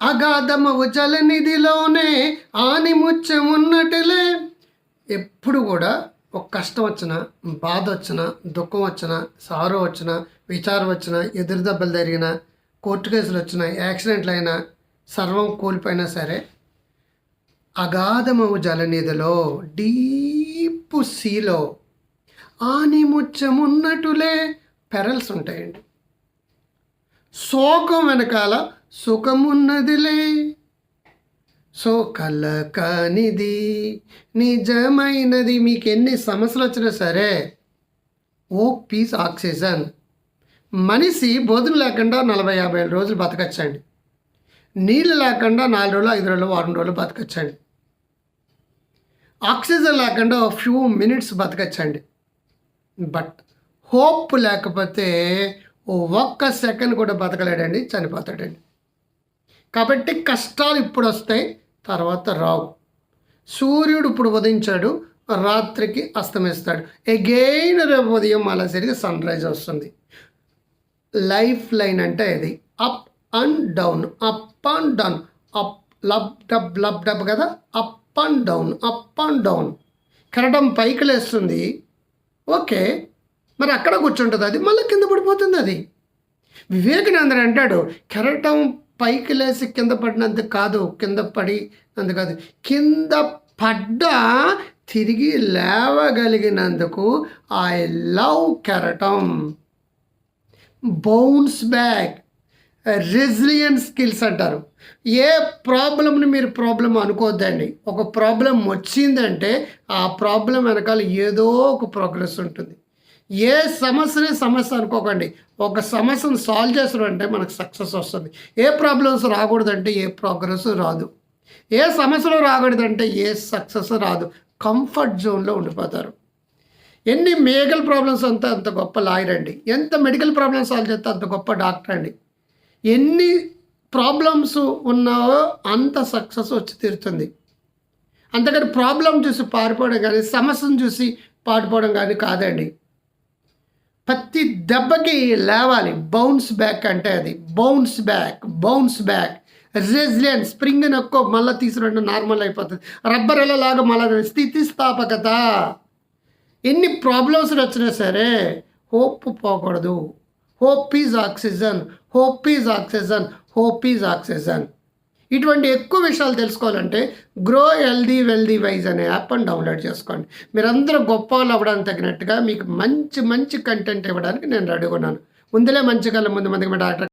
అగాధమవు జలనిధిలోనే ఆనిముత్యమున్నట్టులే. ఎప్పుడు కూడా ఒక కష్టం వచ్చినా, బాధ వచ్చినా, దుఃఖం వచ్చినా, సారో వచ్చినా, విచారం వచ్చినా, ఎదురు దెబ్బలు జరిగినా, కోర్టు కేసులు వచ్చినా, యాక్సిడెంట్లు అయినా, సర్వం కోల్పోయినా సరే అగాధమవు జలనిధిలో డీప్ సీలో ఆనిముత్యమున్నట్టులే పెరల్స్ ఉంటాయండి. శోకం వెనకాల సుఖమున్నదిలే. సో కల కానిది నిజమైనది. మీకు ఎన్ని సమస్యలు వచ్చినా సరే ఓ పీస్ ఆక్సిజన్. మనిషి భోజనం లేకుండా 40-50 రోజులు బతకచ్చండి. నీళ్ళు లేకుండా 4 రోజులు, 5 రోజులు, వారం రోజులు బతకచ్చండి. ఆక్సిజన్ లేకుండా ఫ్యూ మినిట్స్ బతకచ్చండి. బట్ హోప్ లేకపోతే ఒక్క సెకండ్ కూడా బతకలేడండి, చనిపోతాడండి. కాబట్టి కష్టాలు ఇప్పుడు వస్తాయి, తర్వాత రావు. సూర్యుడు ఇప్పుడు ఉదయించాడు, రాత్రికి అస్తమిస్తాడు. ఎగైన్ రేపు ఉదయం మళ్ళీ సరిగ్గా సన్ రైజ్ వస్తుంది. లైఫ్ లైన్ అంటే ఇది up and down, up and down, up lub dub కదా, up and down, up and down. కెరటం పైకి లేస్తుంది, ఓకే, మరి అక్కడ కూర్చుంటుంది, అది మళ్ళీ కింద పడిపోతుంది. అది వివేకానంద అంటాడు, కెరటం పైకి లేసి కింద పడినందుకు కాదు, కింద పడినందుకు కాదు, కింద పడ్డా తిరిగి లేవగలిగినందుకు ఐ లవ్ కెరటం. బౌన్స్ బ్యాక్, రెసిలియన్స్ స్కిల్స్ అంటారు. ఏ ప్రాబ్లంని మీరు ప్రాబ్లం అనుకోవద్దండి. ఒక ప్రాబ్లం వచ్చిందంటే ఆ ప్రాబ్లం వెనకాల ఏదో ఒక ప్రోగ్రెస్ ఉంటుంది. ఏ సమస్యని సమస్య అనుకోకండి. ఒక సమస్యను సాల్వ్ చేస్తారు అంటే మనకు సక్సెస్ వస్తుంది. ఏ ప్రాబ్లమ్స్ రాకూడదంటే ఏ ప్రోగ్రెస్ రాదు. ఏ సమస్యలు రాకూడదంటే ఏ సక్సెస్ రాదు. కంఫర్ట్ జోన్లో ఉండిపోతారు. ఎన్ని మెడికల్ ప్రాబ్లమ్స్ అంత గొప్ప లాయర్ అండి. ఎంత మెడికల్ ప్రాబ్లమ్స్ సాల్వ్ చేస్తే అంత గొప్ప డాక్టర్ అండి. ఎన్ని ప్రాబ్లమ్స్ ఉన్నావో అంత సక్సెస్ వచ్చి తీరుతుంది. అంతకని ప్రాబ్లం చూసి పారిపోవడం కానీ, సమస్యను చూసి పారిపోవడం కానీ కాదండి. ప్రతి దెబ్బకి లేవాలి. బౌన్స్ బ్యాక్ అంటే అది bounce back, bounce back. Resilience, spring నొక్కో మళ్ళీ తీసుకురండి, నార్మల్ అయిపోతుంది. రబ్బర్ ఎలాగా మళ్ళీ స్థితిస్థాపకత. ఎన్ని ప్రాబ్లమ్స్ వచ్చినా సరే హోప్ పోకూడదు. Hope is oxygen, hope is oxygen, hope is oxygen. ఇటువంటి ఎక్కువ విషయాలు తెలుసుకోవాలంటే గ్రో హెల్దీ వెల్దీ వైజ్ అనే యాప్ని డౌన్లోడ్ చేసుకోండి. మీరందరూ గొప్ప వాళ్ళు అవ్వడానికి తగినట్టుగా మీకు మంచి కంటెంట్ ఇవ్వడానికి నేను రెడీగా ఉన్నాను. ముందులే మంచి కళ్ళ ముందు మందికి డాక్టర్